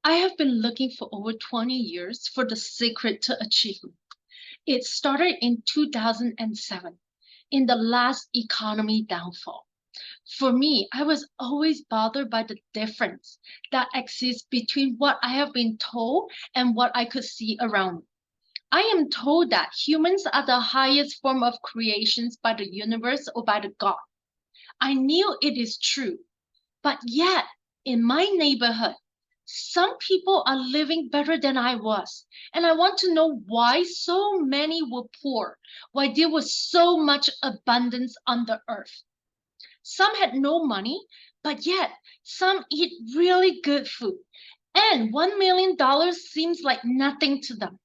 I have been looking for over 20 years for the secret to achievement. It started in 2007 in the last economy downfall. For me, I was always bothered by the difference that exists between what I have been told and what I could see around me. I am told that humans are the highest form of creations by the universe or by the God. I knew it is true, but yet in my neighborhood, some people are living better than I was. And I want to know why so many were poor, why there was so much abundance on the earth. Some had no money, but yet some eat really good food. And $1 million seems like nothing to them.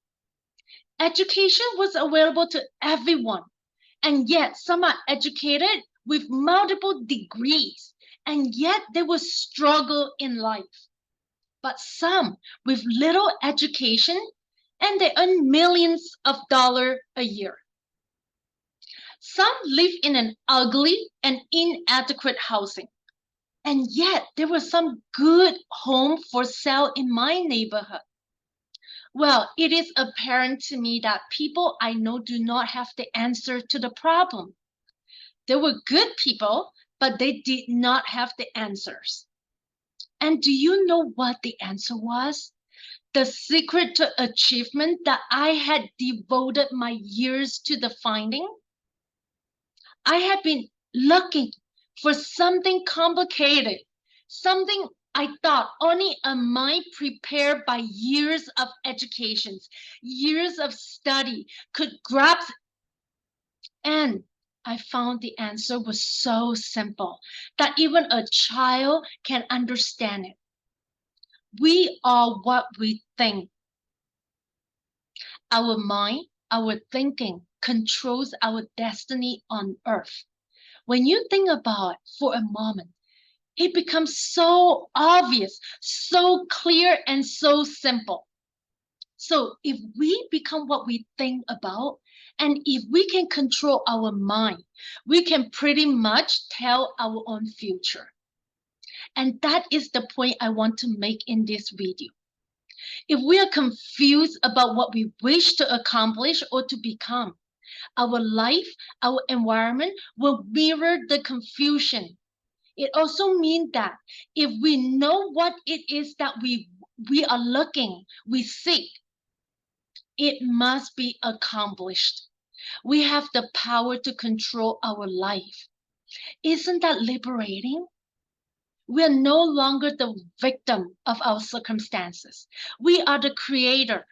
Education was available to everyone, and yet some are educated with multiple degrees, and yet they will struggle in life. But some with little education, and they earn millions of dollars a year. Some live in an ugly and inadequate housing, and yet there was some good home for sale in my neighborhood. Well, it is apparent to me that people I know do not have the answer to the problem. They were good people, but they did not have the answers. And do you know what the answer was? The secret to achievement that I had devoted my years to the finding? I had been looking for something complicated, something I thought only a mind prepared by years of educations, years of study could grasp. And I found the answer was so simple that even a child can understand it. We are what we think. Our mind, our thinking controls our destiny on earth. When you think about it for a moment, it becomes so obvious, so clear, and so simple. So if we become what we think about, and if we can control our mind, we can pretty much tell our own future. And that is the point I want to make in this video. If we are confused about what we wish to accomplish or to become, our life, our environment will mirror the confusion. It also means that if we know what it is that we are looking, we seek, it must be accomplished. We have the power to control our life. Isn't that liberating? We are no longer the victim of our circumstances. We are the creator.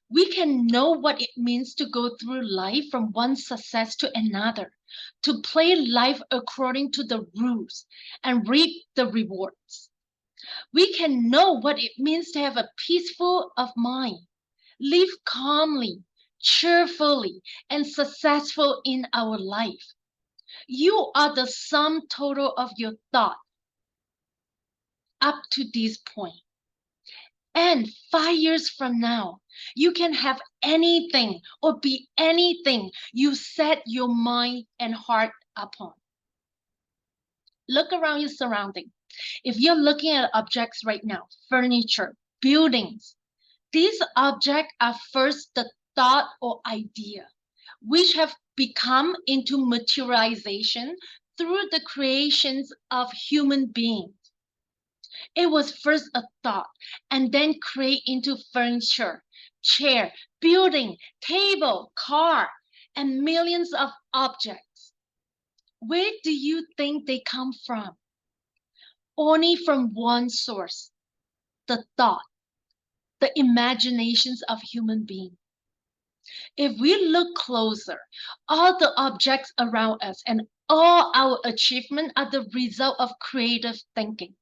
We can know what it means to go through life from one success to another, to play life according to the rules and reap the rewards. We can know what it means to have a peaceful of mind, live calmly, cheerfully, and successful in our life. You are the sum total of your thought up to this point. And 5 years from now, you can have anything or be anything you set your mind and heart upon. Look around your surrounding. If you're looking at objects right now, furniture, buildings, these objects are first the thought or idea, which have become into materialization through the creations of human beings. It was first a thought and then create into furniture, chair, building, table, car, and millions of objects. Where do you think they come from? Only from one source, the thought, the imaginations of human beings. If we look closer, all the objects around us and all our achievements are the result of creative thinking.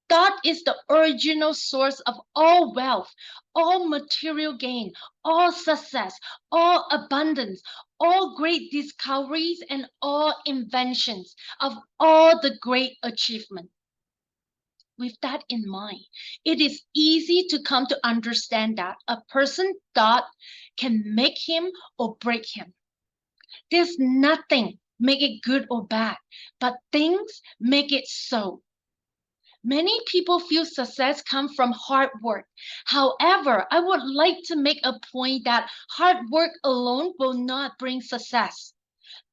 Thought is the original source of all wealth, all material gain, all success, all abundance, all great discoveries, and all inventions of all the great achievements. With that in mind, it is easy to come to understand that a person's thought can make him or break him. There's nothing make it good or bad, but things make it so. Many people feel success comes from hard work. However, I would like to make a point that hard work alone will not bring success.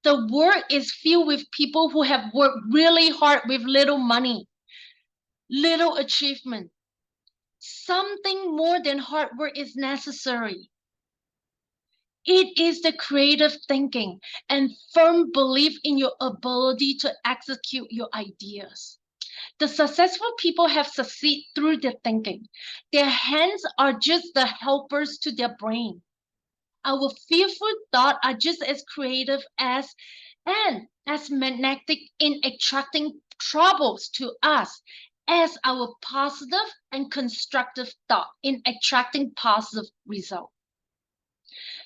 The world is filled with people who have worked really hard with little money, little achievement. Something more than hard work is necessary. It is the creative thinking and firm belief in your ability to execute your ideas. The successful people have succeeded through their thinking. Their hands are just the helpers to their brain. Our fearful thoughts are just as creative and as magnetic in attracting troubles to us as our positive and constructive thought in attracting positive results.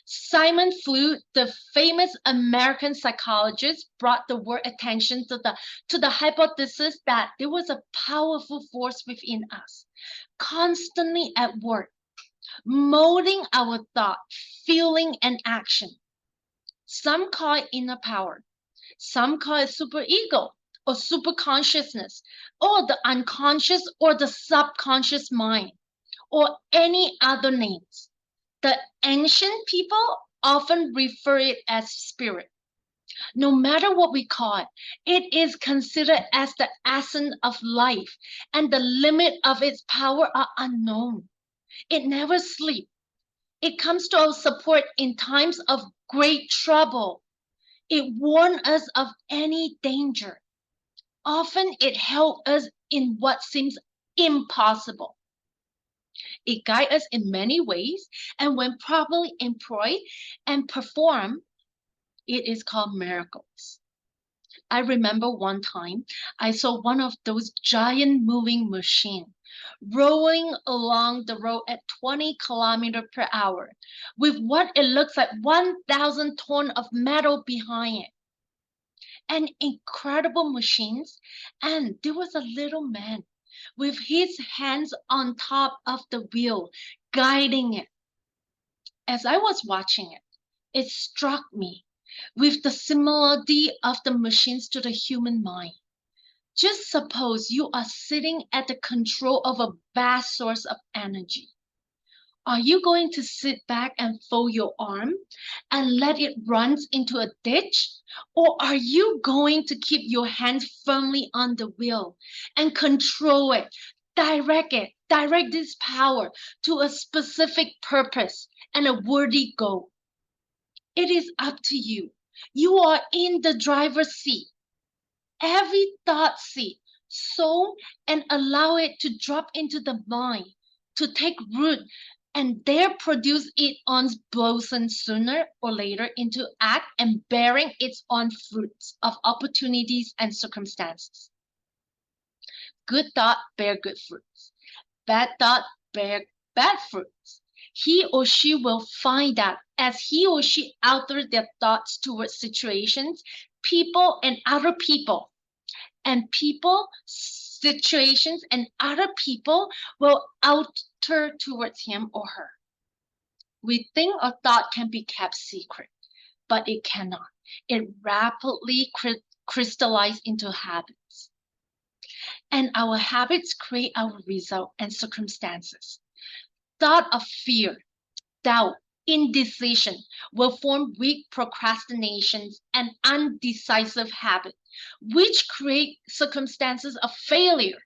Simon Freud, the famous American psychologist, brought the world attention to the hypothesis that there was a powerful force within us, constantly at work, molding our thought, feeling, and action. Some call it inner power. Some call it superego or superconsciousness or the unconscious or the subconscious mind or any other names. The ancient people often refer it as spirit. No matter what we call it, it is considered as the essence of life, and the limit of its power are unknown. It never sleeps. It comes to our support in times of great trouble. It warns us of any danger. Often it helps us in what seems impossible. It guides us in many ways, and when properly employed and performed, it is called miracles. I remember one time I saw one of those giant moving machines rolling along the road at 20 kilometers per hour with what it looks like 1,000 tons of metal behind it. An incredible machines, and there was a little man with his hands on top of the wheel guiding it. As I was watching it, it struck me with the similarity of the machines to the human mind. Just suppose you are sitting at the control of a vast source of energy. Are you going to sit back and fold your arm and let it run into a ditch? Or are you going to keep your hands firmly on the wheel and control it, direct this power to a specific purpose and a worthy goal? It is up to you. You are in the driver's seat. Every thought seed, sow and allow it to drop into the mind, to take root, and there produce its own blossom sooner or later into act and bearing its own fruits of opportunities and circumstances. Good thought bear good fruits. Bad thought bear bad fruits. He or she will find that as he or she alters their thoughts towards situations, people, and other people, and people, situations, and other people will alter towards him or her. We think a thought can be kept secret, but it cannot. It rapidly crystallizes into habits. And our habits create our result and circumstances. Thought of fear, doubt, indecision will form weak procrastinations and undecisive habits, which create circumstances of failure.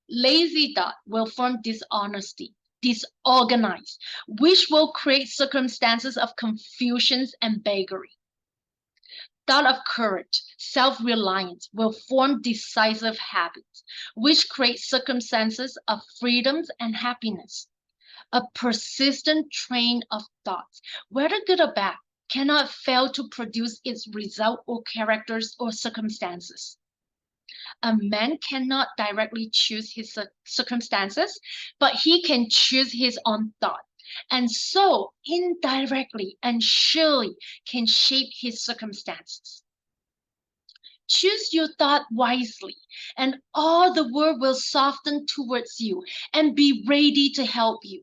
Lazy thought will form dishonesty, disorganized, which will create circumstances of confusions and beggary. Thought of courage, self-reliance will form decisive habits, which create circumstances of freedoms and happiness. A persistent train of thoughts, whether good or bad, cannot fail to produce its result or characters or circumstances. A man cannot directly choose his circumstances, but he can choose his own thought, and so indirectly and surely can shape his circumstances. Choose your thought wisely, and all the world will soften towards you and be ready to help you.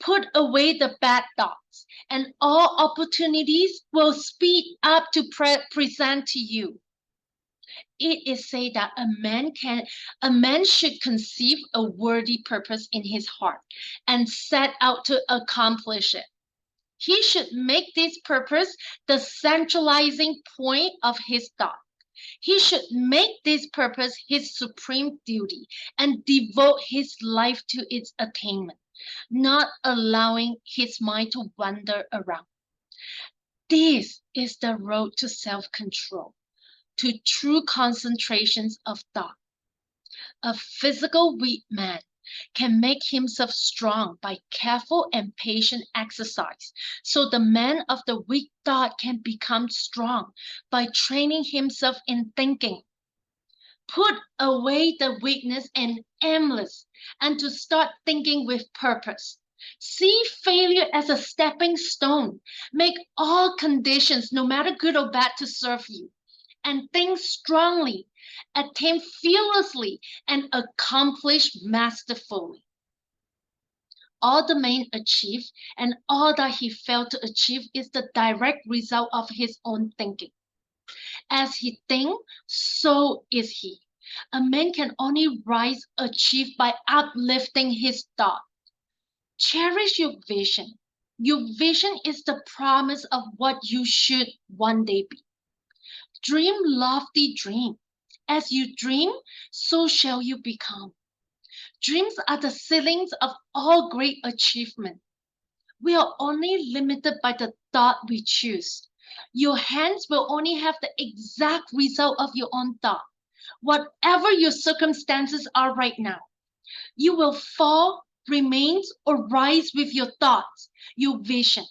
Put away the bad thoughts, and all opportunities will speed up to present to you. It is said that a man should conceive a worthy purpose in his heart and set out to accomplish it. He should make this purpose the centralizing point of his thought. He should make this purpose his supreme duty and devote his life to its attainment, not allowing his mind to wander around. This is the road to self-control, to true concentrations of thought. A physical weak man can make himself strong by careful and patient exercise. So the man of the weak thought can become strong by training himself in thinking. Put away the weakness and aimless and to start thinking with purpose. See failure as a stepping stone. Make all conditions, no matter good or bad, to serve you. And think strongly, attain fearlessly, and accomplish masterfully. All the man achieved and all that he failed to achieve is the direct result of his own thinking. As he thinks, so is he. A man can only rise, achieve by uplifting his thought. Cherish your vision. Your vision is the promise of what you should one day be. Dream lofty dream. As you dream, so shall you become. Dreams are the ceilings of all great achievement. We are only limited by the thought we choose. Your hands will only have the exact result of your own thought. Whatever your circumstances are right now, you will fall, remain, or rise with your thoughts, your vision.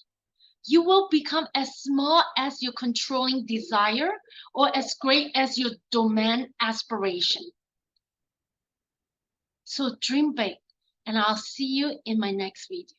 You will become as small as your controlling desire or as great as your domain aspiration. So dream big, and I'll see you in my next video.